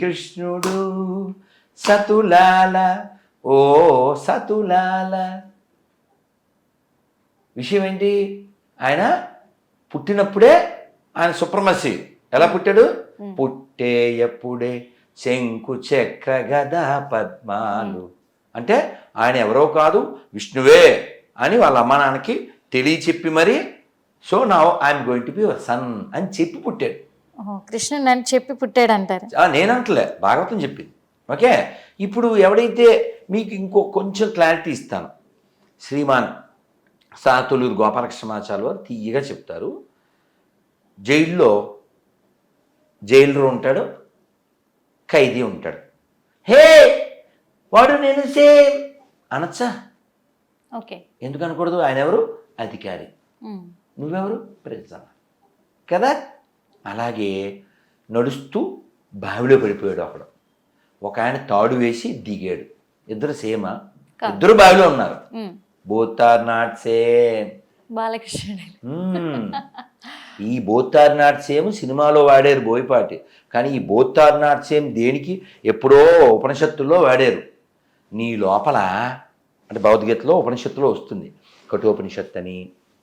కృష్ణుడు సతులాల ఓ సతులాల. విషయం ఏంటి? ఆయన పుట్టినప్పుడే ఆయన సుప్రమసి. ఎలా పుట్టాడు? పుట్టేయప్పుడే శంకు చక్ర గదా పద్మాలు. అంటే ఆయన ఎవరో కాదు, విష్ణువే అని వాళ్ళ అమ్మ నాన్నకి తెలియచెప్పి మరి, so now I'm going to be your son అని చెప్పి పుట్టాడు. కృష్ణుడు అని చెప్పి పుట్టాడు అంటారు. నేనంటలే, భాగవతం చెప్పింది. ఓకే, ఇప్పుడు ఎవడైతే మీకు ఇంకో కొంచెం క్లారిటీ ఇస్తాను. శ్రీమాన్ సాతులూరు గోపాలకృష్ణమాచార్య వారు తీయగా చెప్తారు. జైల్లో ఉంటాడు, ఖైదీ ఉంటాడు. హే వాడు నేను సేమ్ అనొచ్చా? ఓకే, ఎందుకు అనకూడదు? ఆయన ఎవరు? అధికారి. నువ్వెవరు? ప్రజల కదా. అలాగే నడుస్తూ బావిలో పడిపోయాడు అక్కడ. ఒక ఆయన తాడు వేసి దిగాడు. ఇద్దరు సేమా? ఇద్దరు బావిలో ఉన్నారు. Both are not same. బాలకృష్ణుడు. ఈ బోత్ ఆర్ నాట్ సేమ్ సినిమాలో వాడారు బోయపాటి, కానీ ఈ బోత్ ఆర్ నాట్ సేమ్ దేనికి? ఎప్పుడో ఉపనిషత్తుల్లో వాడారు. నీ లోపల అంటే భగవద్గీతలో ఉపనిషత్తులో వస్తుంది, కఠోపనిషత్తు అని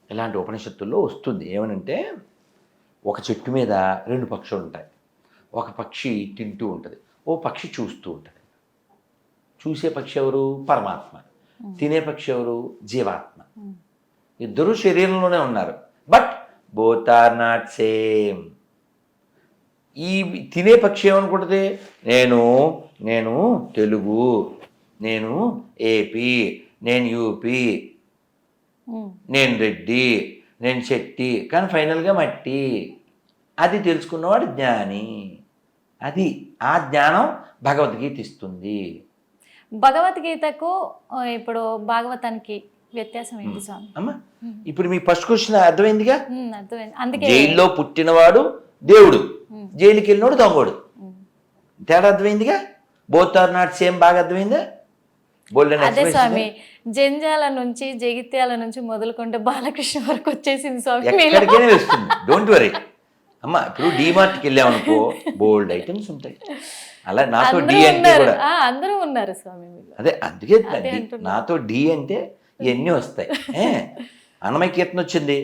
ఇలాంటి ఉపనిషత్తుల్లో వస్తుంది. ఏమనంటే ఒక చెట్టు మీద రెండు పక్షులు ఉంటాయి. ఒక పక్షి తింటూ ఉంటుంది, ఓ పక్షి చూస్తూ ఉంటుంది. చూసే పక్షి ఎవరు? పరమాత్మ. తినే పక్షి ఎవరు? జీవాత్మ. ఇద్దరూ శరీరంలోనే ఉన్నారు, but both are not same. ఈ తినే పక్షి ఏమనుకుంటుంది? నేను తెలుగు, నేను ఏపీ, నేను యూపీ, నేను రెడ్డి, నేను శెట్టి, కానీ ఫైనల్గా మట్టి. అది తెలుసుకున్నవాడు జ్ఞాని. అది ఆ జ్ఞానం భగవద్గీత ఇస్తుంది. భగవద్గీతకు ఇప్పుడు భాగవతానికి వ్యత్యాసం ఏంటి స్వామి? అమ్మా, ఇప్పుడు మీ ఫస్ట్ క్వశ్చన్ అర్థమైందిగా. అర్థమైంది. అందుకే జైల్లో పుట్టినవాడు దేవుడు, జైలుకి వెళ్ళినోడు దొంగోడు. తేడా అర్థమైందిగా. Both are not same. బాగా అర్థమైందా? అదే స్వామి, జంజాల నుంచి జగిత్యాల నుంచి మొదలుకుంటే బాలకృష్ణ వరకు వచ్చేసింది స్వామి. ఎక్కడికైనా వస్తుంది, డోంట్ వరీ అమ్మా. ఇప్పుడు డిమార్ట్కి వెళ్ళామనుకో, బోల్డ్ ఐటమ్స్ ఉంటాయి. అలా నాతో డి అంటే కూడా అందరూ ఉన్నారు స్వామి. అదే అందుకే నాతో డి అంటే ఇవన్నీ వస్తాయి. అన్నమయ్య కీర్తన వచ్చింది,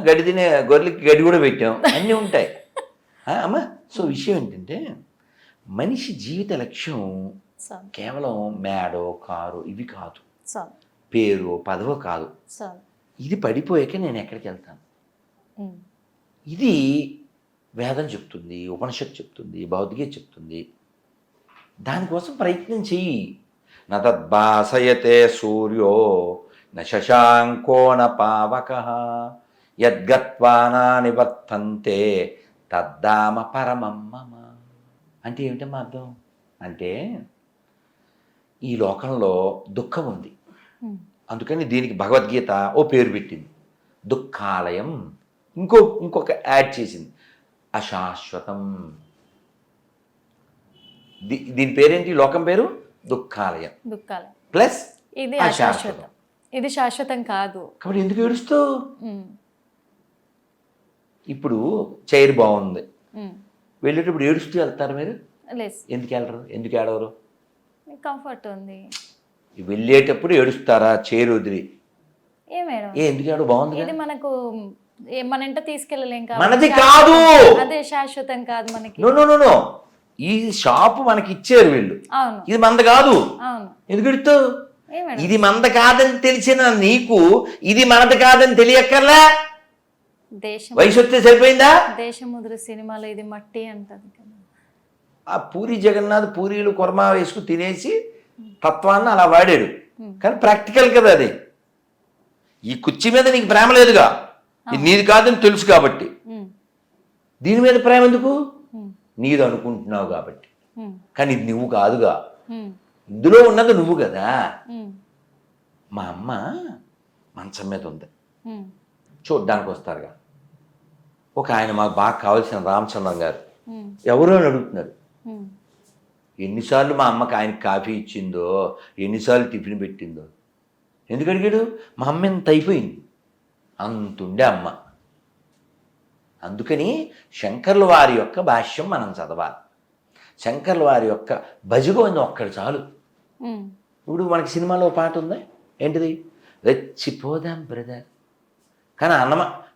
గడి తినే గొర్రెలకి గడి కూడా పెట్టాం, అన్నీ ఉంటాయి అమ్మా. సో విషయం ఏంటంటే మనిషి జీవిత లక్ష్యం కేవలం మేడో కారు ఇవి కాదు, పేరు పదవో కాదు. ఇది పడిపోయాక నేను ఎక్కడికి వెళ్తాను? ఇది వేదం చెప్తుంది, ఉపనిషత్తు చెప్తుంది, భౌతికత చెప్తుంది. దానికోసం ప్రయత్నం చెయ్యి. న తద్భాసయతే సూర్యో న శశాంకో న పావకః యద్గత్వా న నివర్తంతే తద్ధామ పరమం మమ. అంటే ఏమిటమ్మా అర్థం? అంటే ఈ లోకంలో దుఃఖం ఉంది, అందుకని దీనికి భగవద్గీత ఓ పేరు పెట్టింది, దుఃఖాలయం. ఇంకొక యాడ్ చేసింది, అశాశ్వతం. దీని పేరేంటి? లోకం పేరు దుఃఖాలయం ప్లస్ ఇది అశాశ్వతం. ఇది శాశ్వతం కాదు. కాబట్టి ఎందుకు ఏడుస్తావు? ఇప్పుడు చైర్ బాగుంది, వెళ్ళేటప్పుడు ఏడుస్తూ వెళ్తారు మీరు? ఎందుకు వెళ్ళరు? ఎందుకు ఏడవరు? కంఫర్ట్ ఉంది. వెళ్ళేటప్పుడు ఏడుస్తారా చైర్ వదిలి? ఎందుకు ఏడవ? బాగుంది. ఇది మనకు మన ఇంట తీసుకెళ్ళలేం, మనది కాదు, అదే శాశ్వతం కాదు మనకి. నో ఈ షాపు మనకి ఇచ్చారు వీళ్ళు, ఇది మంద కాదు. ఎందుకు ఎడుతావు? ఇది మంద కాదని తెలిసిన నీకు ఇది మనది కాదని తెలియక్కర్లా? వయసు వస్తే సరిపోయిందా? దేశముద్ర సినిమాలో ఇది మట్టి అంటది కదా. ఆ పూరి జగన్నాథ్ పూరీలు కొరమా వేసుకు తినేసి తత్వాన్ని అలా వాడాడు, కానీ ప్రాక్టికల్ కదా అది. ఈ కుర్చీ మీద నీకు ప్రేమ లేదుగా, ఇది నీది కాదని తెలుసు కాబట్టి. దీని మీద ప్రేమ ఎందుకు? నీది అనుకుంటున్నావు కాబట్టి, కానీ ఇది నువ్వు కాదుగా. ఇందులో ఉన్నది నువ్వు కదా. మా అమ్మ మంచం మీద ఉంది, చూడ్డానికి వస్తారుగా ఒక ఆయన, మాకు బాగా కావాల్సిన రామచంద్రం గారు, ఎవరో అని అడుగుతున్నారు. ఎన్నిసార్లు మా అమ్మకి ఆయనకి కాఫీ ఇచ్చిందో, ఎన్నిసార్లు టిఫిన్ పెట్టిందో. ఎందుకు అడిగాడు? మా అమ్మ ఎంత అయిపోయింది, అంతుండే అమ్మ. అందుకని శంకర్ల వారి యొక్క భాష్యం మనం చదవాలి. శంకర్ల వారి యొక్క భజగోవిందం ఒక్కడు చాలు. ఇప్పుడు మనకి సినిమాలో పాట ఉంది ఏంటిది, రెచ్చిపోదాం బ్రదర్. కానీ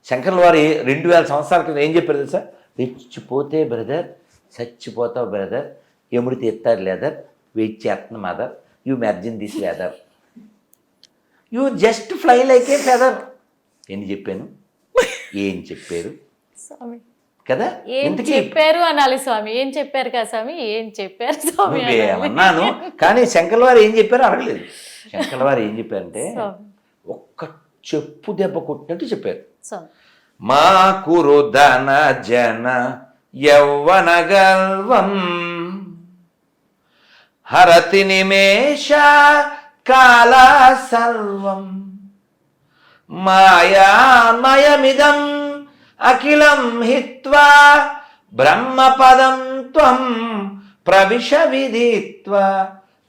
శంకర్ల వారు 2000 సంవత్సరాల క్రితం ఏం చెప్పారు తెలుసా, రెచ్చిపోతే బ్రదర్ చచ్చిపోతావు బ్రదర్, ఎముడు తీస్తారు లేదర్, వెయిట్ చేస్తున్న mother, you merging this weather, you just fly like a feather. ఏంటి చెప్పాను, ఏం చెప్పారు స్వామి కదా, ఏం చెప్పారు అనాలి స్వామి, ఏం చెప్పారు కదా స్వామి, ఏం చెప్పారు స్వామి అన్నాను. కానీ శంకర్ల వారు ఏం చెప్పారు అడగలేదు. శంకర్ల వారు ఏం చెప్పారంటే ఒక్క చెప్పు దెబ్బ కొట్టినట్టు చెప్పారు. మా కురు ధన జన యౌవన గర్వం హరతి నిమేష కాల సర్వం మాయామయమిదం అఖిలం హిత్వా బ్రహ్మపదం త్వం ప్రవిశ విదిత్వా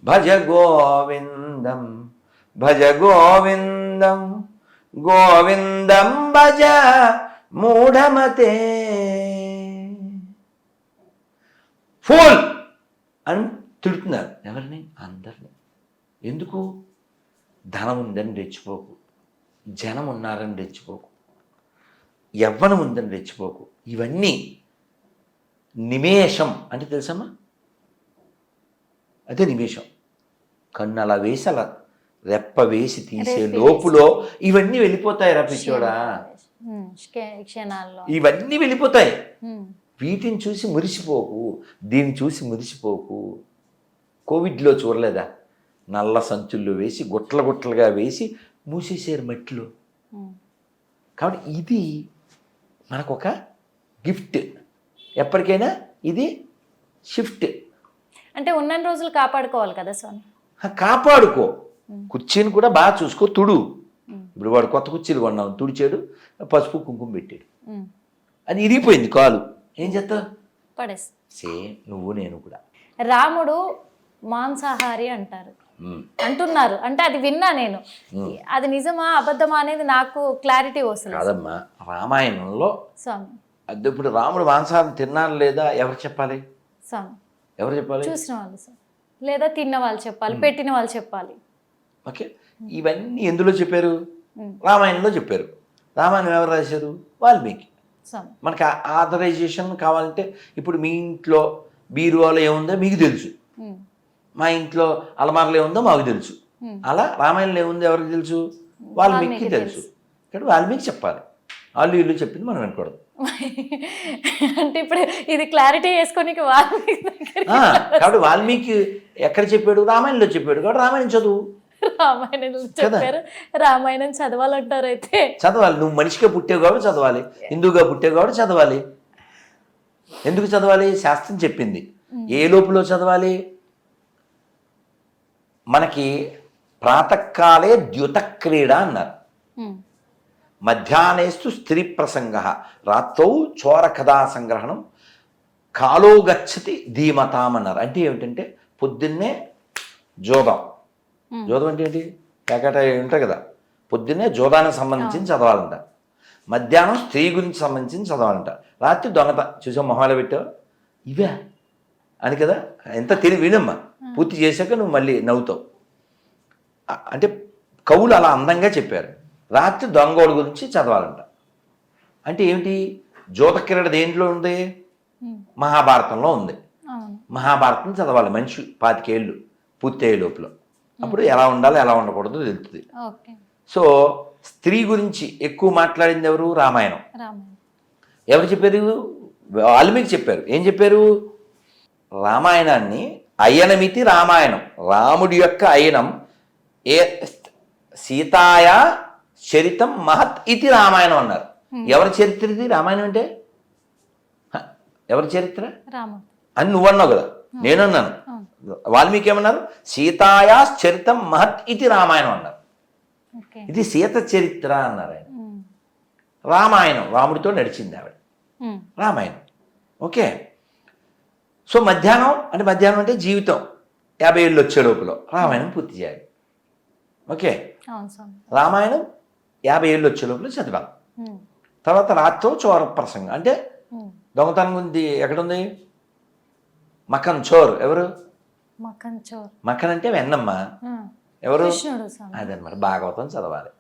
భజ గోవిందం భజ గోవిందం గోవిందం భజ మూఢమతే. ఫూల్ అని తిడుతున్నారు ఎవరిని, అందరిని. ఎందుకు, ధనం ఉందని రెచ్చిపోకు, జనం ఉన్నారని రెచ్చిపోకు, యవ్వనం ఉందని రెచ్చిపోకు. ఇవన్నీ నిమేషం అంటే తెలుసమ్మా, అదే నిమేషం. కన్ను అలా వేసి అలా రెప్ప వేసి తీసే లోపులో ఇవన్నీ వెళ్ళిపోతాయి రా పిచ్చోడా, ఇవన్నీ వెళ్ళిపోతాయి. వీటిని చూసి మురిసిపోకు, దీన్ని చూసి మురిసిపోకు. కోవిడ్లో చూడలేదా, నల్ల సంచుల్లో వేసి గుట్టలు గుట్టలుగా వేసి మూసేసారు మట్టిలో. కాబట్టి ఇది మనకొక గిఫ్ట్, ఎప్పటికైనా ఇది షిఫ్ట్. అంటే ఉన్న రోజులు కాపాడుకోవాలి కదా స్వామి. కాపాడుకో, కుర్చీని కూడా బాగా చూసుకో, తుడు. ఇప్పుడు వాడు కొత్త కుర్చీలు కొన్నావు, తుడిచాడు, పసుపు కుంకుమ పెట్టాడు, అది ఇరిగిపోయింది కాలు, ఏం చేస్తావు, పడేసి. సేమ్ నువ్వు నేను కూడా. రాముడు మాంసాహారి అంటున్నారు, అంటే అది విన్నా నేను, అది నిజమా అబద్ధమా అనేది నాకు క్లారిటీ వస్తుంది కాదమ్మా. రామాయణంలో స్వామి అది ఇప్పుడు రాముడు మాంసాహారం తిన్నాను లేదా ఎవరు చెప్పాలి, స్వామి ఎవరు చెప్పాలి, చూసిన వాళ్ళు లేదా తిన్న వాళ్ళు చెప్పాలి, పెట్టిన వాళ్ళు చెప్పాలి. ఓకే, ఇవన్నీ ఎందులో చెప్పారు, రామాయణంలో చెప్పారు. రామాయణం ఎవరు రాశారు, వాల్మీకి. మనకి ఆథరైజేషన్ కావాలంటే ఇప్పుడు మీ ఇంట్లో బీరువాలో ఏముందో మీకు తెలుసు, మా ఇంట్లో అలమారలో ఏముందో మాకు తెలుసు. అలా రామాయణంలో ఏముందో ఎవరికి తెలుసు, వాల్మీకి తెలుసు. ఇక్కడ వాల్మీకి చెప్పాలి, వాళ్ళు వీళ్ళు చెప్పింది మనం వినకూడదు. అంటే ఇప్పుడు ఇది క్లారిటీ చేసుకొని కాబట్టి వాల్మీకి ఎక్కడ చెప్పాడు, రామాయణంలో చెప్పాడు. కాబట్టి రామాయణం చదువు, రామాయణం చెప్పారు, రామాయణం చదవాలంటారు. అయితే చదవాలి, నువ్వు మనిషిగా పుట్టావు కాబట్టి చదవాలి, హిందువుగా పుట్టావు కాబట్టి చదవాలి. ఎందుకు చదవాలి, శాస్త్రం చెప్పింది. ఏ లోపులో చదవాలి, మనకి ప్రాతకాలే ద్యుత క్రీడ అన్నారు, మధ్యాహ్నేస్తు స్త్రీ ప్రసంగ, రాత్రౌ చోర కథా సంగ్రహణం, కాలో గచ్చతి ధీమతాం అన్నారు. అంటే ఏమిటంటే పొద్దున్నే జోదం, జోదం అంటే ఏంటి, పేకాట ఉంటాయి కదా, పొద్దున్నే జోదానికి సంబంధించి చదవాలంట, మధ్యాహ్నం స్త్రీ గురించి సంబంధించి చదవాలంట, రాత్రి దొంగత చూసా మొహాలు పెట్టావు ఇవే అని కదా. ఎంత తెలివి, వినమ్మా, పూర్తి చేశాక నువ్వు మళ్ళీ నవ్వుతావు. అంటే కవులు అలా అందంగా చెప్పారు. రాత్రి దొంగోడు గురించి చదవాలంట. అంటే ఏమిటి, జ్యోతక్రీడ దేంట్లో ఉంది, మహాభారతంలో ఉంది. మహాభారతం చదవాలి మనిషి 25 ఏళ్ళు పూర్తయ్యే లోపల, అప్పుడు ఎలా ఉండాలి ఎలా ఉండకూడదు తెలుస్తుంది. సో స్త్రీ గురించి ఎక్కువ మాట్లాడింది ఎవరు, రామాయణం. ఎవరు చెప్పారు, వాల్మీకి చెప్పారు. ఏం చెప్పారు, రామాయణాన్ని అయనమితి రామాయణం, రాముడి యొక్క అయనం, ఏ సీతాయా చరితం మహత్ ఇది రామాయణం అన్నారు. ఎవరి చరిత్ర ఇది, రామాయణం అంటే ఎవరి చరిత్ర అని నువ్వన్నావు కదా, నేనన్నాను. వాల్మీకి ఏమన్నారు, సీతాయా చరితం మహత్ ఇది రామాయణం అన్నారు. ఇది సీత చరిత్ర అన్నారు ఆయన. రామాయణం రాముడితో నడిచింది ఆవిడ, రామాయణం. ఓకే, సో మధ్యాహ్నం అంటే జీవితం 50 ఏళ్ళు వచ్చే లోపల రామాయణం పూర్తి చేయాలి. ఓకే, రామాయణం 50 ఏళ్ళు వచ్చే లోపల చదివాలి. తర్వాత రాత్రి చోర ప్రసంగం, అంటే దొంగతనం గురించి ఎక్కడుంది, మఖన్ చోర్ ఎవరు? మఖన్ చోర్. మఖన్ అంటే వెన్నమ్మ. ఎవరు? కృష్ణుడు స్వామి. అదనమాట. భాగవతం చదవాలి.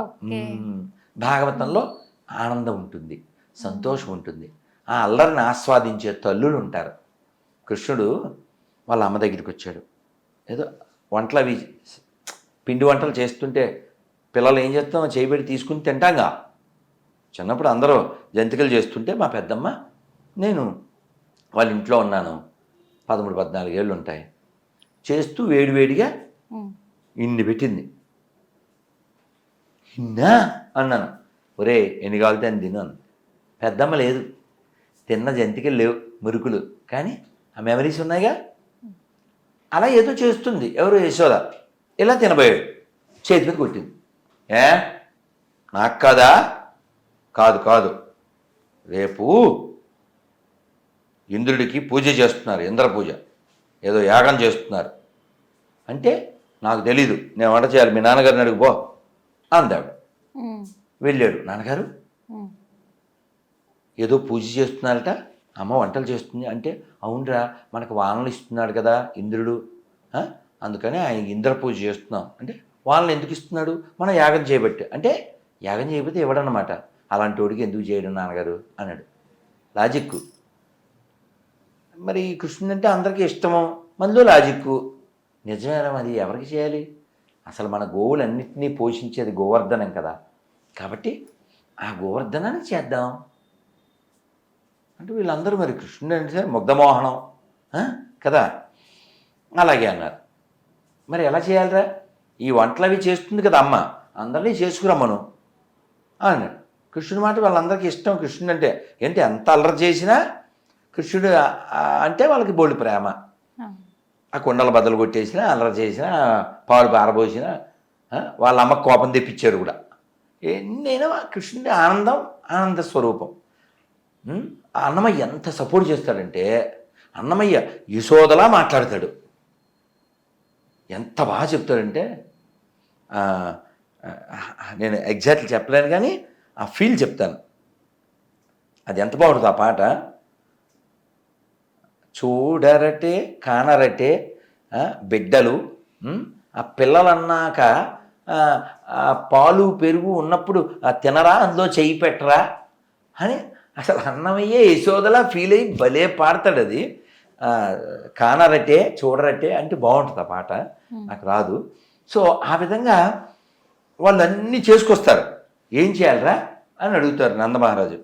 ఓకే. భాగవతంలో ఆనందం ఉంటుంది, సంతోషం ఉంటుంది. ఆ అల్లరిని ఆస్వాదించే తల్లులు ఉంటారు. కృష్ణుడు వాళ్ళ అమ్మ దగ్గరికి వచ్చాడు. ఏదో వంటలు అవి పిండి వంటలు చేస్తుంటే పిల్లలు ఏం చేస్తాం, చేయబెట్టి తీసుకుని తింటాంగా. చిన్నప్పుడు అందరూ జంతికలు చేస్తుంటే మా పెద్దమ్మ, నేను వాళ్ళ ఇంట్లో ఉన్నాను, 13-14 ఏళ్ళు ఉంటాయి, చేస్తూ వేడివేడిగా ఇన్ని పెట్టింది. ఇన్నా అన్నాను. ఒరే ఎన్ని కావాలితే అని తిను అన్న. పెద్దమ్మ లేదు, తిన్న జంతికలు లేవు, మురుకులు, కానీ ఆ మెమరీస్ ఉన్నాయిగా. అలా ఏదో చేస్తుంది. ఎవరు? యశోద. ఇలా తినబోయాడు, చేతి మీద కొట్టింది. ఏ నాకు కాదా? కాదు కాదు, రేపు ఇంద్రుడికి పూజ చేస్తున్నారు, ఇంద్ర పూజ, ఏదో యాగం చేస్తున్నారు అంటే నాకు తెలీదు, నేను వంట చేయాలి, మీ నాన్నగారిని అడుగుపో అందాడు. వెళ్ళాడు. నాన్నగారు ఏదో పూజ చేస్తున్నారట, అమ్మ వంటలు చేస్తుంది అంటే, అవునరా మనకు వానలు ఇస్తున్నాడు కదా ఇంద్రుడు, అందుకని ఆయన ఇంద్ర పూజ చేస్తున్నాం అంటే, వానలు ఎందుకు ఇస్తున్నాడు? మనం యాగం చేయబట్టి అంటే, యాగం చేయబోతే ఇవ్వడన్నమాట. అలాంటి వాడికి ఎందుకు చేయడం నాన్నగారు అన్నాడు. లాజిక్కు. మరి కృష్ణుడు అంటే అందరికీ ఇష్టము, మనలో లాజిక్కు. నిజమేరా, అది ఎవరికి చేయాలి? అసలు మన గోవులన్నింటినీ పోషించేది గోవర్ధనం కదా, కాబట్టి ఆ గోవర్ధనాన్ని చేద్దాం అంటే వీళ్ళందరూ మరి కృష్ణుడు అంటే సరే ముగ్ధమోహనం కదా, అలాగే అన్నారు. మరి ఎలా చేయాలిరా? ఈ వంటలు అవి చేస్తుంది కదా అమ్మ, అందరినీ చేసుకురమ్మను అన్నాడు. కృష్ణుడి మాట వాళ్ళందరికీ ఇష్టం. కృష్ణుడు అంటే ఏంటి, ఎంత అల్లరి చేసినా కృష్ణుడు అంటే వాళ్ళకి బోల్డ్ ప్రేమ. ఆ కుండల బద్దలు కొట్టేసినా, అల్లరి చేసినా, పాలు పారబోసినా, వాళ్ళ అమ్మకు కోపం తెప్పించారు కూడా. నేను కృష్ణుడి ఆనందం, ఆనంద స్వరూపం. అన్నమయ్య ఎంత సపోర్ట్ చేస్తాడంటే, అన్నమయ్య యశోదలా మాట్లాడతాడు. ఎంత బాగా చెప్తాడంటే, నేను ఎగ్జాక్ట్లీ చెప్పలేను కానీ ఆ ఫీల్ చెప్తాను. అది ఎంత బాగుంటుంది ఆ పాట. చూడరటే కానరటే బిడ్డలు, ఆ పిల్లలన్నాక పాలు పెరుగు ఉన్నప్పుడు తినరా, అందులో చెయ్యి పెట్టరా అని అసలు అన్నమయ్యే యశోదలా ఫీల్ అయ్యి భలే పాడతాడు. అది కానరటే చూడరటే అంటే బాగుంటుంది ఆ పాట, నాకు రాదు. సో ఆ విధంగా వాళ్ళన్నీ చేసుకొస్తారు. ఏం చేయాలరా అని అడుగుతారు నందమహారాజు.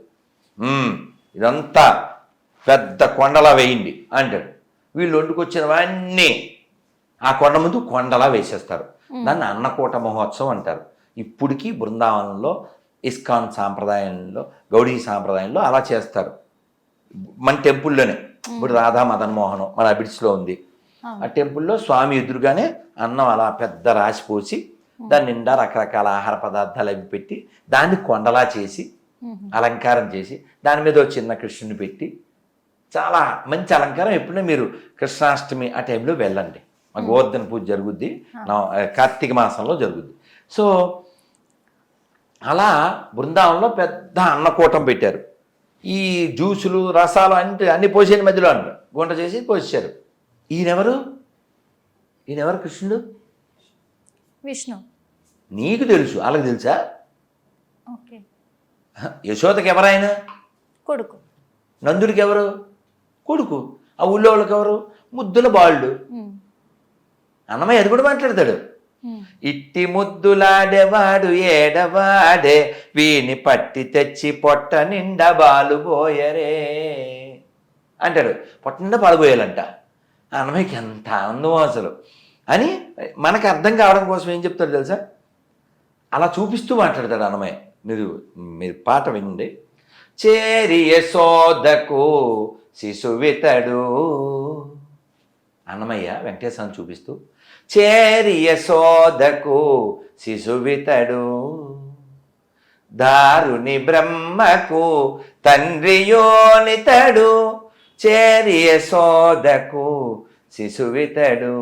ఇదంతా పెద్ద కొండలా వేయండి అంటాడు. వీళ్ళు వండుకొచ్చినవన్నీ ఆ కొండ ముందు కొండలా వేసేస్తారు. దాన్ని అన్నకూట మహోత్సవం అంటారు. ఇప్పటికీ బృందావనంలో, ఇస్కాన్ సాంప్రదాయంలో, గౌడీ సాంప్రదాయంలో అలా చేస్తారు. మన టెంపుల్లోనే. ఇప్పుడు రాధా మదన్ మోహనం మన అబిడ్స్లో ఉంది. ఆ టెంపుల్లో స్వామి ఎదురుగానే అన్నం అలా పెద్ద రాసి పోసి, దాని నిండా రకరకాల ఆహార పదార్థాలు అవి పెట్టి, దాన్ని కొండలా చేసి అలంకారం చేసి, దాని మీద ఒక చిన్న కృష్ణుని పెట్టి, చాలా మంచి అలంకారం. ఎప్పుడైనా మీరు కృష్ణాష్టమి ఆ టైంలో వెళ్ళండి. మా గోవర్ధన పూజ జరుగుద్ది, కార్తీక మాసంలో జరుగుద్ది. సో అలా బృందావనంలో పెద్ద అన్నకూటం పెట్టారు. ఈ జ్యూసులు రసాలు అన్ని పోసేని మధ్యలో అంటారు, గుంట చేసి పోసారు. ఈయనెవరు కృష్ణుడు? విష్ణు. నీకు తెలుసు, వాళ్ళకి తెలుసా? ఓకే. యశోదకి ఎవరాయన? కొడుకు. నందుడికి ఎవరు? కొడుకు. ఆ ఊళ్ళో వాళ్ళకి ఎవరు? ముద్దుల బాలుడు. అన్నమయ్య అది కూడా మాట్లాడతాడు. ఇట్టి ముద్దులాడేవాడు ఏడవాడే, వీని పట్టి తెచ్చి పొట్ట నిండా బాలు పోయరే అంటాడు. పొట్ట నిండా పాలు పోయాలంట. అన్నమయ్యకి ఎంత ఆనందం అసలు అని మనకు అర్థం కావడం కోసం ఏం చెప్తాడు తెలుసా? అలా చూపిస్తూ మాట్లాడతాడు అన్నమయ్య. మీరు పాట వినండి. చేరి యశోదకు శిశువితడు, అన్నమయ్య వెంకటేశ్వరం చూపిస్తూ, చేరి యశోదకు శిశువితడు, దారుని బ్రహ్మకు తండ్రియోనితడు, చేరి యశోదకు శిశువితడు.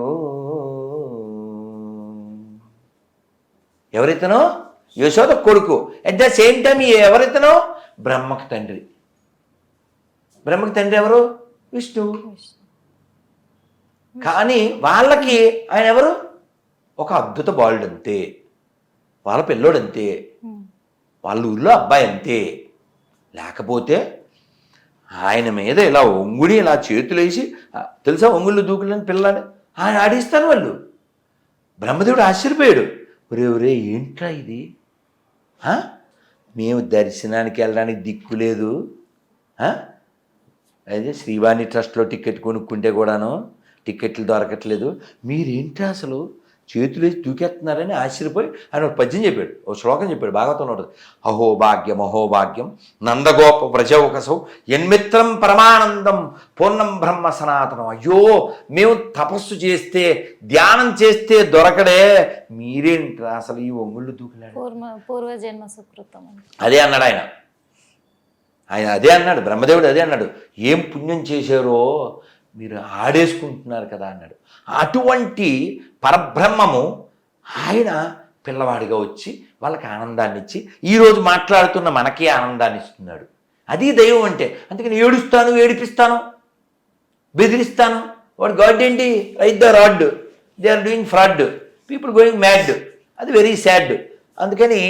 ఎవరితనో? యశోద కొడుకు. అట్ ద సేమ్ టైం ఎవరితనో? బ్రహ్మకు తండ్రి. బ్రహ్మకు తండ్రి ఎవరు? విష్ణువు. కానీ వాళ్ళకి ఆయన ఎవరు? ఒక అద్భుత బాలుడు అంతే, వాళ్ళ పిల్లోడు అంతే, వాళ్ళ ఊళ్ళో అబ్బాయి అంతే. లేకపోతే ఆయన మీద ఇలా ఒంగుడి ఇలా చేతులేసి, తెలుసా ఒంగుళ్ళు దూకులని పిల్లాడు ఆయన ఆడిస్తాను వాళ్ళు. బ్రహ్మదేవుడు ఆశ్చర్యపోయాడు, ఒరే ఏంట్రా ఇది, మేము దర్శనానికి వెళ్ళడానికి దిక్కు లేదు, అదే శ్రీవాణి ట్రస్ట్లో టికెట్ కొనుక్కుంటే కూడాను టికెట్లు దొరకట్లేదు, మీరేంటి అసలు చేతులేసి దూకేస్తున్నారని ఆశ్చర్యపోయి ఆయన ఒక పద్యం చెప్పాడు, ఒక శ్లోకం చెప్పాడు, భాగవతంలో ఉంటుంది. అహోభాగ్యం అహోభాగ్యం నందగోప వ్రజౌకసౌ యన్మిత్రం పరమానందం పూర్ణం బ్రహ్మ సనాతనం. అయ్యో మేము తపస్సు చేస్తే ధ్యానం చేస్తే దొరకడే, మీరేంట్రా అసలు ఈ ఒంగుళ్ళు దూకిలాడు. పూర్వజన్మ సుకృతం అదే అన్నాడు ఆయన అదే అన్నాడు, బ్రహ్మదేవుడు అదే అన్నాడు, ఏం పుణ్యం చేశారో మీరు ఆడేసుకుంటున్నారు కదా అన్నాడు. అటువంటి పరబ్రహ్మము ఆయన పిల్లవాడిగా వచ్చి వాళ్ళకి ఆనందాన్ని ఇచ్చి ఈరోజు మాట్లాడుతున్న మనకే ఆనందాన్ని ఇస్తున్నాడు. అది దైవం అంటే. అందుకని ఏడుస్తాను, ఏడిపిస్తాను, బెదిరిస్తాను, వాడు గాడ్ ఏంటి, right the rod, they are doing fraud, people going mad, అది వెరీ సాడ్. అందుకని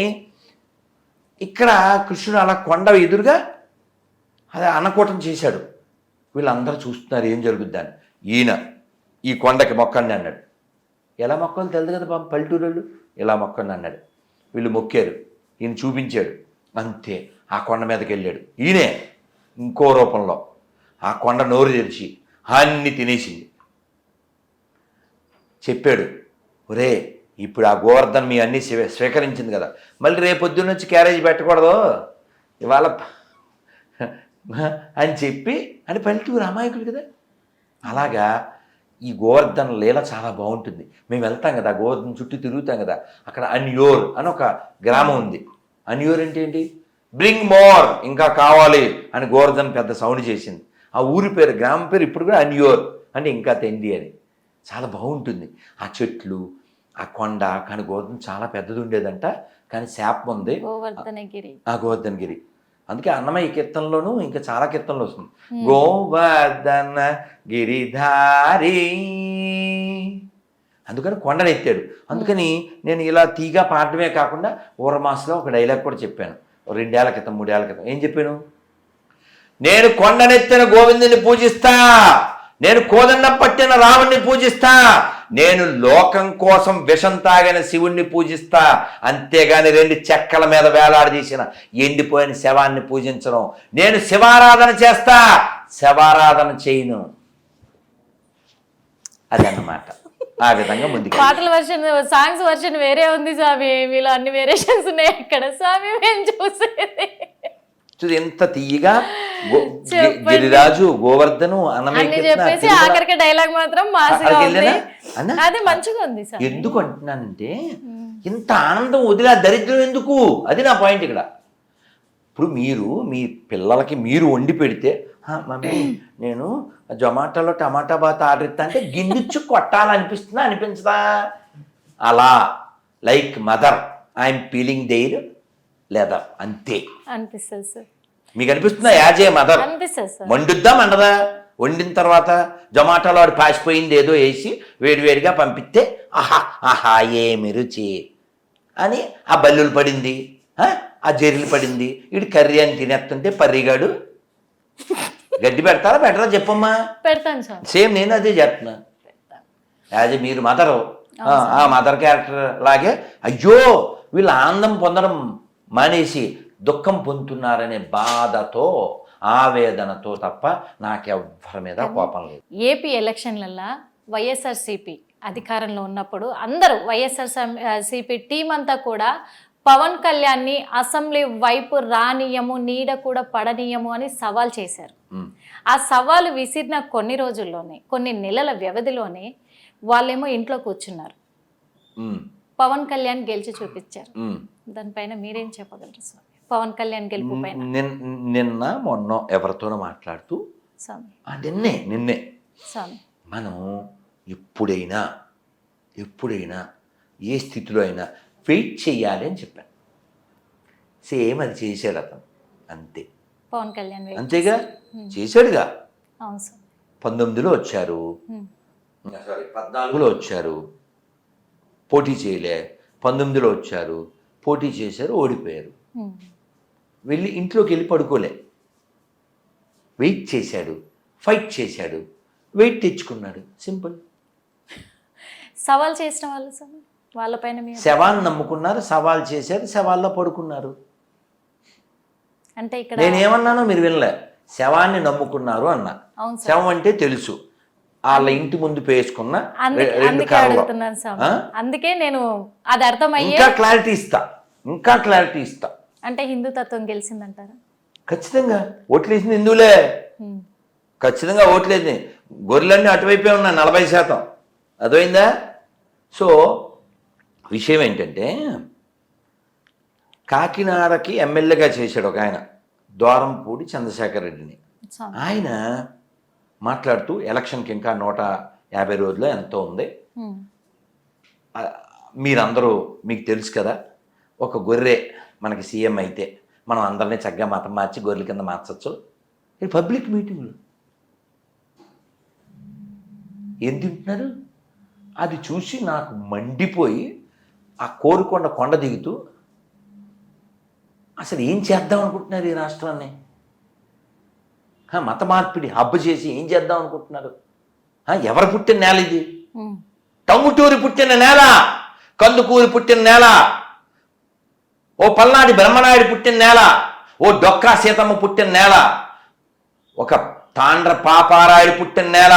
ఇక్కడ కృష్ణుడు అలా కొండ ఎదురుగా అది అన్నకూటం చేశాడు. వీళ్ళందరూ చూస్తున్నారు ఏం జరుగుద్దని. ఈయన ఈ కొండకి మొక్కండి అన్నాడు. ఎలా మొక్కలు తెలియదు కదా పల్లెటూరు, ఇలా మొక్కండి అన్నాడు. వీళ్ళు మొక్కారు, ఈయన చూపించాడు, అంతే ఆ కొండ మీదకి వెళ్ళాడు. ఈయనే ఇంకో రూపంలో ఆ కొండ నోరు తెరిచి అన్నీ తినేసింది. చెప్పాడు, ఒరే ఇప్పుడు ఆ గోవర్ధన్ మీ అన్నీ స్వీకరించింది కదా, మళ్ళీ రేపొద్దున్న నుంచి క్యారేజ్ పెట్టకూడదు ఇవాళ అని చెప్పి, అని పల్లెటూరు అమాయకులు కదా. అలాగా ఈ గోవర్ధన లీల చాలా బాగుంటుంది. మేము వెళ్తాం కదా గోవర్ధన చుట్టూ తిరుగుతాం కదా, అక్కడ అన్యోర్ అని ఒక గ్రామం ఉంది. అన్యోర్ అంటే ఏంటి, బ్రింగ్ మోర్, ఇంకా కావాలి అని గోవర్ధన్ పెద్ద సౌండ్ చేసింది. ఆ ఊరి పేరు, గ్రామం పేరు ఇప్పుడు కూడా అన్యోర్ అంటే ఇంకా తెండి అని. చాలా బాగుంటుంది ఆ చెట్లు, ఆ కొండ. కానీ గోవర్ధన చాలా పెద్దది ఉండేదంట, కానీ శాపం ఉంది ఆ గోవర్ధనగిరి. అందుకే అన్నమయ్య కీర్తనలోనూ ఇంకా చాలా కీర్తనలు వస్తుంది, గోవర్ధన గిరిధారి, అందుకని కొండను ఎత్తాడు. అందుకని నేను ఇలా తీగా పాడటమే కాకుండా ఊరమాసలో ఒక డైలాగ్ కూడా చెప్పాను 2 ఏళ్ల క్రితం 3 ఏళ్ల క్రితం. ఏం చెప్పాను, నేను కొండనెత్తిన గోవిందుని పూజిస్తా, నేను కోదండం పట్టిన రాముణ్ణి పూజిస్తా, నేను లోకం కోసం విషం తాగిన శివుణ్ణి పూజిస్తా, అంతేగాని 2 చెక్కల మీద వేలాడదీసిన ఎండిపోయిన శవాన్ని పూజించను. నేను శివారాధన చేస్తా, శవారాధన చేయను. అదన్నమాట. ఆ విధంగా ముందుకు పాటల వర్షన్, సాంగ్స్ వర్షన్ వేరే ఉంది స్వామి, మీలో అన్ని వేరియేషన్స్ ఉన్నాయి ఇక్కడ స్వామి, మేము చూసేది ఎంత తీయగా గిరిరాజు గోవర్ధను చెప్పేసి ఆఖరికి డైలాగ్ మాత్రం అది మంచిగా ఉంది. ఎందుకు అంటున్నానంటే ఇంత ఆనందం వదిలే దరిద్రం ఎందుకు, అది నా పాయింట్ ఇక్కడ. ఇప్పుడు మీరు మీ పిల్లలకి మీరు వండి పెడితే, మమ్మీ నేను జొమాటోలో టమాటా బాత్ ఆర్డర్ ఇస్తా అంటే గిన్నెచ్చు కొట్టాలనిపిస్తుందా అనిపించదా? అలా like mother I'm feeling there లేదా అంతే అనిపిస్తుంది సార్. మీకు అనిపిస్తుందా యాజ్ ఏ మదర్? వండుద్దా మండదా? వండిన తర్వాత జొమాటోలో వాడు పాసిపోయింది ఏదో వేసి వేడివేడిగా పంపిస్తే ఆహా ఆహా ఏమి రుచి అని ఆ బల్లులు పడింది, ఆ జెర్రీలు పడింది, వీడు కర్రీ అని తినేస్తుంటే పర్రిగాడు గడ్డి పెడతారా పెట్టరా చెప్పమ్మా? పెడతాను సార్. సేమ్ నేను అదే చెప్తున్నా. యాజ్ ఏ మీరు మదరు, ఆ మదర్ క్యారెక్టర్ లాగే అయ్యో వీళ్ళు ఆనందం పొందడం మానేసి దుఃఖం పొందుతున్నారనే బాధతో ఆవేదనతో తప్ప నాకెవ్వరి మీద కోపం లేదు. ఏపీ ఎలక్షన్లల్లో వైఎస్ఆర్సీపీ అధికారంలో ఉన్నప్పుడు అందరూ వైఎస్ఆర్సీపీ టీం అంతా కూడా పవన్ కళ్యాణ్ని అసెంబ్లీ వైపు రానియము, నీడ కూడా పడనీయము అని సవాల్ చేశారు. ఆ సవాలు విసిరిన కొన్ని రోజుల్లోనే, కొన్ని నెలల వ్యవధిలోనే వాళ్ళేమో ఇంట్లో కూర్చున్నారు. పవన్ కళ్యాణ్ గెలిచి చూపించారు. దానిపైన మీరేం చెప్పగలరు సార్? పవన్ కళ్యాణ్ గెలుపు పైన నిన్న మొన్న ఎవరితోనో మాట్లాడుతూ నిన్నే మనం ఎప్పుడైనా ఏ స్థితిలో అయినా వెయిట్ చేయాలి అని చెప్పాను. సేమ్ అది చేశాడు అతను, అంతే. పవన్ కళ్యాణ్ అంతేగా చేశాడుగా. అవును సార్. 19లో వచ్చారు, సారీ 14లో వచ్చారు, పోటీ చేయలే. 19లో వచ్చారు, పోటీ చేశారు, ఓడిపోయారు. వెళ్ళి ఇంట్లోకి వెళ్ళి పడుకోలే, వెయిట్ చేశాడు, ఫైట్ చేశాడు, వెయిట్ తెచ్చుకున్నాడు. సింపుల్. సవాల్ చేసిన వాళ్ళు సార్ వాళ్ళపైన మీ శవాన్ని నమ్ముకున్నారు, సవాల్ చేశారు, శవాల్లో పడుకున్నారు. అంటే ఇక్కడ నేనేమన్నానో మీరు వినలే. శవాన్ని నమ్ముకున్నారు అన్నా. అవును సార్. శవం అంటే తెలుసు, వాళ్ళ ఇంటి ముందు పేసుకున్న రెండు అందుకే కర్రలు. అడుగుతున్నాను స్వామి. అందుకే నేను అది అర్థమయ్యే ఇంకా క్లారిటీ ఇస్తా. అంటే హిందూ తత్వం గెలిచిందంటారా? ఖచ్చితంగా ఓట్లేసింది హిందువులే. ఖచ్చితంగా ఓట్లేసింది. గొర్రెలన్నీ అటువైపే ఉన్నాయి 40%. అర్థమైందా? సో విషయం ఏంటంటే, కాకినాడకి ఎమ్మెల్యేగా చేశాడు ఒక ఆయన, ద్వారంపూడి చంద్రశేఖర్ రెడ్డిని. స్వామి. ఆయన మాట్లాడుతూ ఎలక్షన్కి ఇంకా 150 రోజులు ఎంతో ఉంది, మీరందరూ మీకు తెలుసు కదా, ఒక గొర్రె మనకి సీఎం అయితే మనం అందరినీ చక్కగా మతం మార్చి గొర్రెల కింద మార్చచ్చు. ఇది పబ్లిక్ మీటింగ్లు ఏం తింటున్నారు? అది చూసి నాకు మండిపోయి ఆ కోరుకొండ కొండ దిగుతూ, అసలు ఏం చేద్దాం అనుకుంటున్నారు ఈ రాష్ట్రాన్ని? మత మార్పిడి హబ్బు చేసి ఏం చేద్దాం అనుకుంటున్నారు? ఎవరు పుట్టిన నేల ఇది? టంగుటూరి పుట్టిన నేల, కందుకూరి పుట్టిన నేల, ఓ పల్నాడి బ్రహ్మనాయుడు పుట్టిన నేల, ఓ డొక్కా సీతమ్మ పుట్టిన నేల, ఒక తాండ్ర పాపారాయుడు పుట్టిన నేల,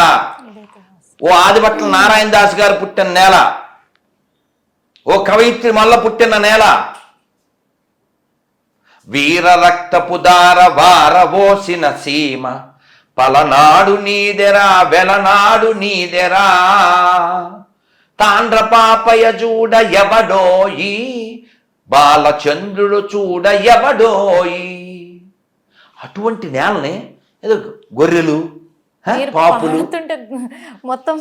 ఓ ఆదిభట్ల నారాయణ దాస్ గారు పుట్టిన నేల, ఓ కవయిత్రి మల్ల పుట్టిన నేల, వీర రక్తపు దార వారవోసిన సీమ, పలనాడు నీదెరా వెలనాడు నీదెరా, తాండ్ర పాపయ చూడ ఎవడోయి, బాలచంద్రుడు చూడ ఎవడోయి. అటువంటి నేలని ఏదో గొర్రెలు, పాపులు మొత్తం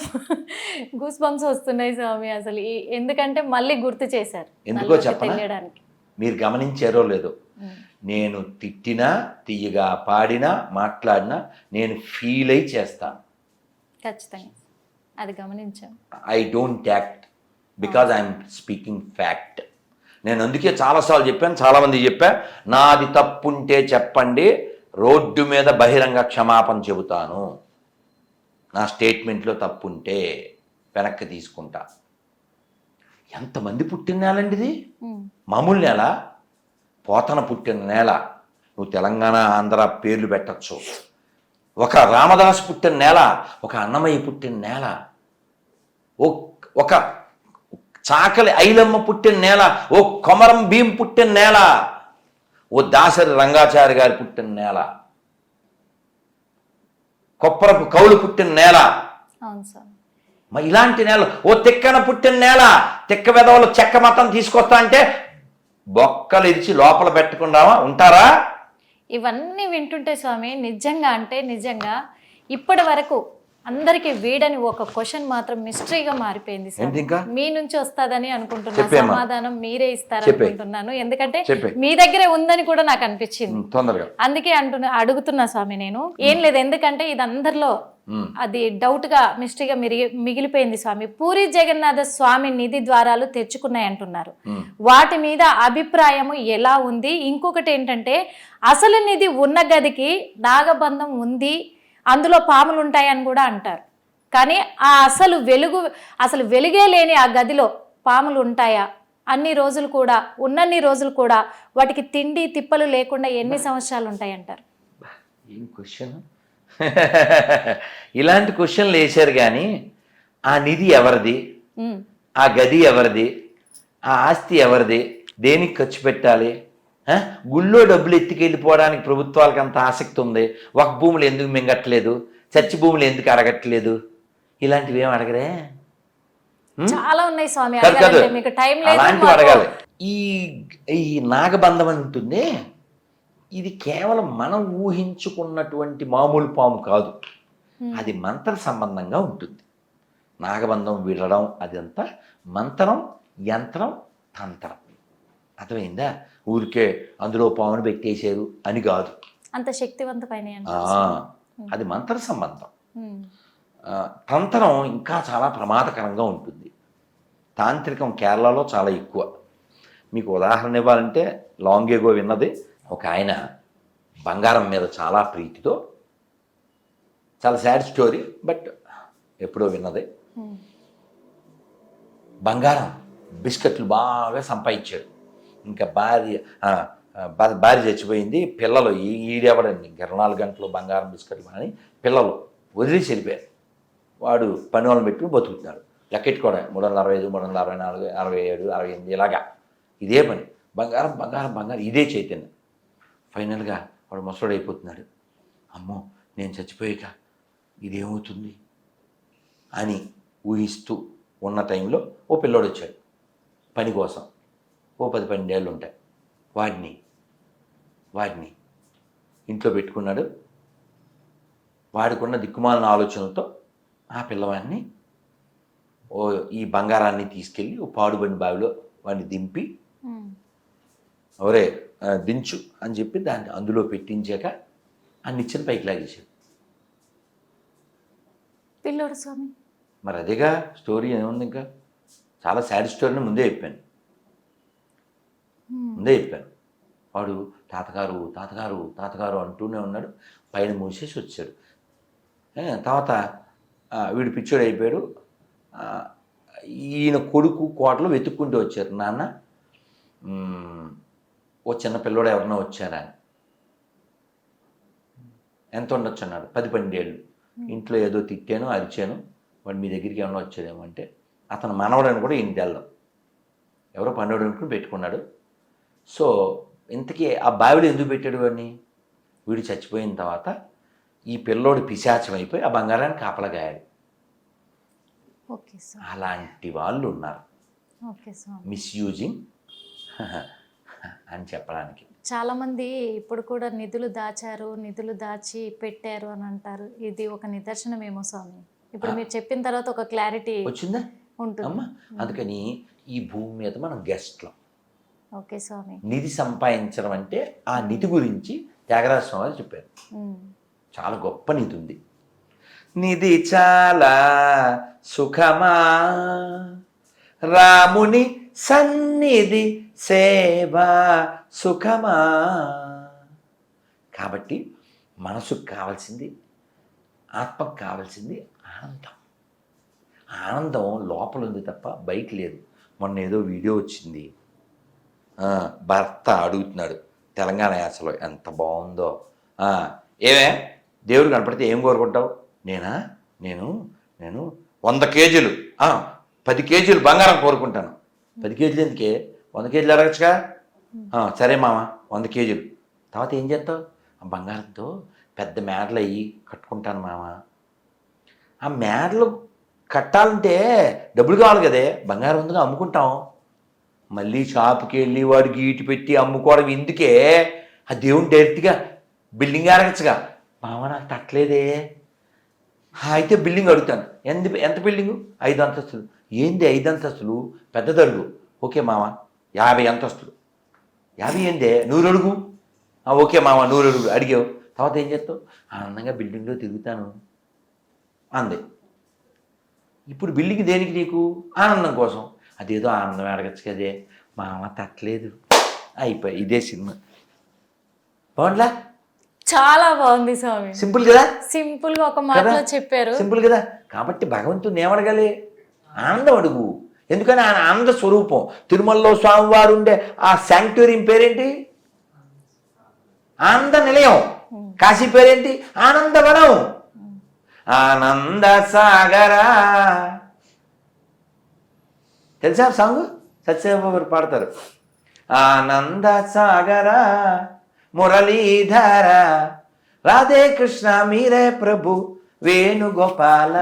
గూస్ బంప్స్ వస్తున్నాయి స్వామి. అసలు ఎందుకంటే మళ్ళీ గుర్తు చేశారు. ఎందుకో చెప్పడానికి మీరు గమనించారో లేదో, నేను తిట్టినా, తీయగా పాడినా, మాట్లాడినా నేను ఫీల్ అయి చేస్తాను. ఖచ్చితంగా అది గమనించాం. I don't act because I'm speaking fact. నేను అందుకే చాలాసార్లు చెప్పాను, చాలామంది చెప్పా, నాది తప్పుంటే చెప్పండి, రోడ్డు మీద బహిరంగ క్షమాపణ చెబుతాను. నా స్టేట్మెంట్లో తప్పుంటే వెనక్కి తీసుకుంటా. ఎంతమంది పుట్టిన నేలండి ఇది? మామూలు నేల, పోతన పుట్టిన నేల. నువ్వు తెలంగాణ ఆంధ్ర పేర్లు పెట్టచ్చు. ఒక రామదాస్ పుట్టిన నేల, ఒక అన్నమయ్య పుట్టిన నేల, ఒక చాకలి ఐలమ్మ పుట్టిన నేల, ఓ కొమరం భీం పుట్టిన నేల, ఓ దాసరి రంగాచారి గారి పుట్టిన నేల, కొప్పరపు కౌలు పుట్టిన నేల. ఇలాంటి నేల, ఓ తిక్కన పుట్టిన నేల. తిక్క వెదవలు చెక్క మతం తీసుకొస్తా అంటే బొక్కలు ఇరిచి లోపల పెట్టకుండా ఉంటారా? ఇవన్నీ వింటుంటే స్వామి నిజంగా అంటే నిజంగా ఇప్పటి వరకు అందరికి వీడని ఒక క్వశ్చన్ మాత్రం మిస్టరీగా మారిపోయింది సార్. మీ నుంచి వస్తుందని అనుకుంటున్నా, సమాధానం మీరే ఇస్తారనుకుంటున్నాను. ఎందుకంటే మీ దగ్గరే ఉందని కూడా నాకు అనిపించింది. అందుకే అడుగుతున్నా స్వామి. నేను ఏం లేదు, ఎందుకంటే ఇది అందరిలో అది డౌట్ గా మిస్టరీగా మిగిలిపోయింది స్వామి. పూరి జగన్నాథ స్వామి నిధి ద్వారాలు తెచ్చుకున్నాయి అంటున్నారు. వాటి మీద అభిప్రాయము ఎలా ఉంది? ఇంకొకటి ఏంటంటే, అసలు నిధి ఉన్న గదికి నాగబంధం ఉంది, అందులో పాములు ఉంటాయని కూడా అంటారు. కానీ ఆ అసలు వెలుగే లేని ఆ గదిలో పాములు ఉంటాయా? అన్ని రోజులు కూడా ఉన్నన్ని రోజులు కూడా వాటికి తిండి తిప్పలు లేకుండా ఎన్ని సంవత్సరాలు ఉంటాయంటారు? ఏం క్వశ్చన్! ఇలాంటి క్వశ్చన్లు వేశారు. కానీ ఆ నిధి ఎవరిది, ఆ గది ఎవరిది, ఆ ఆస్తి ఎవరిది, దేనికి ఖర్చు పెట్టాలి, గుళ్ళో డబ్బులు ఎత్తుకెళ్ళిపోవడానికి ప్రభుత్వాలకు అంత ఆసక్తి ఉంది, ఒక భూములు ఎందుకు మింగట్లేదు, చర్చి భూములు ఎందుకు అడగట్లేదు, ఇలాంటివి ఏం అడగరే? చాలా ఉన్నాయి స్వామి, అలాంటివి అడగాలి. ఈ నాగబంధం అని ఉంటుంది, ఇది కేవలం మనం ఊహించుకున్నటువంటి మామూలు పాము కాదు, అది మంత్ర సంబంధంగా ఉంటుంది. నాగబంధం విడడం అదంతా మంత్రం, యంత్రం, తంత్రం. అర్థమైందా? ఊరికే అందులో పామును పెట్టేశారు అని కాదు, అంత శక్తివంతమైన అది మంత్ర సంబంధం. తంత్రం ఇంకా చాలా ప్రమాదకరంగా ఉంటుంది. తాంత్రికం కేరళలో చాలా ఎక్కువ. మీకు ఉదాహరణ ఇవ్వాలంటే లాంగ్ ఎగో విన్నది, ఒక ఆయన బంగారం మీద చాలా ప్రీతితో, చాలా సాడ్ స్టోరీ బట్ ఎప్పుడో విన్నది, బంగారం బిస్కెట్లు బాగా సంపాదించాడు. ఇంకా భార్య చచ్చిపోయింది, పిల్లలు ఈడెవడండి ఇంకా 24 గంటలు బంగారం బిస్కెట్లు అని పిల్లలు వదిలేసి వెళ్ళిపోయారు. వాడు పని వాళ్ళని పెట్టుకుని బతుకుతున్నాడు. లెక్కెట్టుకోవడం 365, 364, 67, 68 ఇలాగా ఇదే పని. బంగారం బంగారం బంగారం ఇదే చైతన్యం. ఫైనల్గా వాడు ముసలోడు అయిపోతున్నాడు. అమ్మో నేను చచ్చిపోయాక ఇదేమవుతుంది అని ఊహిస్తూ ఉన్న టైంలో ఓ పిల్లోడు వచ్చాడు పని కోసం. ఓ 10-12 ఏళ్ళు ఉంటాయి. వాడిని ఇంట్లో పెట్టుకున్నాడు. వాడికున్న దిక్కుమాలిన ఆలోచనలతో ఆ పిల్లవాడిని ఈ బంగారాన్ని తీసుకెళ్ళి ఓ పాడుబడిన బావిలో వాడిని దింపి, ఒరే దించు అని చెప్పి దాన్ని అందులో పెట్టించాక ఆ నిచ్చెన పైకి లాగేశాడు పిల్లోడు స్వామి. మరి అదేగా స్టోరీ. ఏముంది ఇంకా చాలా సాడ్ స్టోరీని ముందే చెప్పాను. వాడు తాతగారు తాతగారు తాతగారు అంటూనే ఉన్నాడు. పైన మూసేసి వచ్చాడు. తర్వాత వీడు పిచ్చోడు అయిపోయాడు. ఈయన కొడుకు కోటలు వెతుక్కుంటూ వచ్చారు. నాన్న ఓ చిన్న పిల్లోడు ఎవరన్నా వచ్చారా, ఎంత ఉండొచ్చు అన్నాడు. 10-12 ఏళ్ళు. ఇంట్లో ఏదో తిట్టాను అరిచాను, వాడు మీ దగ్గరికి ఏమన్నా వచ్చాడేమో అంటే అతను మనవడని కూడా ఈయన తెల్లం, ఎవరో పన్నోడు అనుకుని పెట్టుకున్నాడు. సో ఇంతకీ ఆ బావిడ ఎందుకు పెట్టాడు వాడిని? వీడు చచ్చిపోయిన తర్వాత ఈ పిల్లోడు పిశాచం అయిపోయి ఆ బంగారాన్ని కాపలగాయాడు. అలాంటి వాళ్ళు ఉన్నారు మిస్యూజింగ్ అని చెప్పడానికి. చాలామంది ఇప్పుడు కూడా నిధులు దాచారు, నిధులు దాచి పెట్టారు అని అంటారు. ఇది ఒక నిదర్శనమేమో స్వామి. ఇప్పుడు మీరు చెప్పిన తర్వాత ఒక క్లారిటీ వచ్చిందా ఉంటుంది. అమ్మా అందుకని ఈ భూమి మీద మనం గెస్ట్లం. ఓకే స్వామి. నిధి సంపాదించడం అంటే ఆ నిధి గురించి త్యాగరాజ స్వామి చెప్పారు. చాలా గొప్ప నిధి ఉంది. నిధి చాలా సుఖమా రాముని సన్నిధి సేవా సుఖమా. కాబట్టి మనసుకు కావాల్సింది, ఆత్మకు కావాల్సింది ఆనందం. ఆనందం లోపల ఉంది తప్ప బయట లేదు. మొన్న ఏదో వీడియో వచ్చింది, భర్త అడుగుతున్నాడు తెలంగాణ యాసలో, ఎంత బాగుందో. ఏమే దేవుడు కనపడితే ఏం కోరుకుంటావు? నేను 100 కేజీలు 10 కేజీలు బంగారం కోరుకుంటాను. 10 కేజీలు ఎందుకే? 100 కేజీలు అడగచ్చుగా. సరే మామ 100 కేజీలు. తర్వాత ఏం చేస్తావు? ఆ బంగారంతో పెద్ద మేడలు అయ్యి కట్టుకుంటాను మామ. ఆ మేడలు కట్టాలంటే డబ్బులు కావాలి కదే. బంగారం ఉందిగా అమ్ముకుంటాం. మళ్ళీ షాప్కి వెళ్ళి వాడికి ఈటి పెట్టి అమ్ముకోవడం ఎందుకే? ఆ దేవుని డైరెక్ట్గా బిల్డింగ్ అడగచ్చుగా. మామ నాకు తట్టలేదే. అయితే బిల్డింగ్ అడుగుతాను. ఎంత బిల్డింగు? 5 అంతస్తులు. ఏంది 5 అంతస్తులు? పెద్దది అడుగు. ఓకే మామ 50 అంతస్తులు. 50 ఏందే? 100 అడుగు. ఓకే మామ 100 అడుగు. అడిగావు. తర్వాత ఏం చేస్తావు? ఆనందంగా బిల్డింగ్లో తిరుగుతాను అంది. ఇప్పుడు బిల్డింగ్ దేనికి నీకు? ఆనందం కోసం. అదేదో ఆనందం అడగచ్చు కదే. మామ తట్టలేదు. అయిపోయి ఇదే సినిమా. బాగుండలా? చాలా బాగుంది స్వామి. సింపుల్ కదా? సింపుల్ గా ఒక మాటలో చెప్పారు. సింపుల్ కదా? కాబట్టి భగవంతుని ఏమడగాలి? ఆనందం అడుగు. ఎందుకని ఆయన ఆనంద స్వరూపం. తిరుమలలో స్వామివారు ఉండే ఆ శాంక్టోరియం పేరేంటి? ఆనంద నిలయం. కాశీ పేరేంటి? ఆనందవనం. ఆనంద సాగరా. తెలుసా సాంగ్? సత్యబాబు గారు పాడతారు. ఆనంద సాగరా మురళీధర రాధే కృష్ణ మీరే ప్రభు వేణుగోపాల.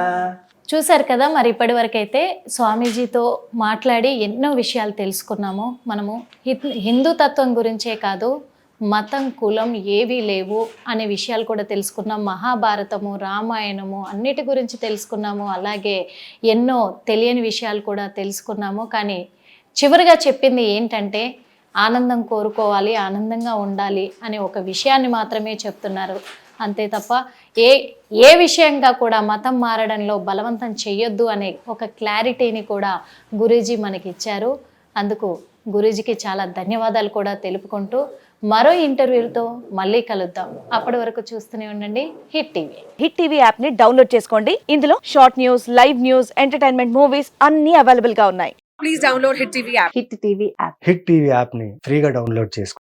చూశారు కదా. మరి ఇప్పటి వరకైతే స్వామీజీతో మాట్లాడి ఎన్నో విషయాలు తెలుసుకున్నాము. మనము హిందూ తత్వం గురించే కాదు, మతం కులం ఏవీ లేవు అనే విషయాలు కూడా తెలుసుకున్నాం. మహాభారతము రామాయణము అన్నిటి గురించి తెలుసుకున్నాము. అలాగే ఎన్నో తెలియని విషయాలు కూడా తెలుసుకున్నాము. కానీ చివరిగా చెప్పింది ఏంటంటే ఆనందం కోరుకోవాలి, ఆనందంగా ఉండాలి అనే ఒక విషయాన్ని మాత్రమే చెప్తున్నారు. అంతే తప్ప ఏ విషయంగా కూడా మతం మారడంలో బలవంతం చెయ్యొద్దు అనే ఒక క్లారిటీని కూడా గురూజీ మనకి ఇచ్చారు. అందుకు గురూజీకి చాలా ధన్యవాదాలు కూడా తెలుపుకుంటూ మరో ఇంటర్వ్యూతో మళ్ళీ కలుద్దాం. అప్పటి వరకు చూస్తూనే ఉండండి hit TV. Hit TV app ని డౌన్లోడ్ చేసుకోండి. ఇందులో short news, live news, entertainment movies అన్ని అవైలబుల్ గా ఉన్నాయి. Please download Hit TV app. Hit TV app. Hit TV యాప్ని ఫ్రీగా డౌన్లోడ్ చేసుకోండి.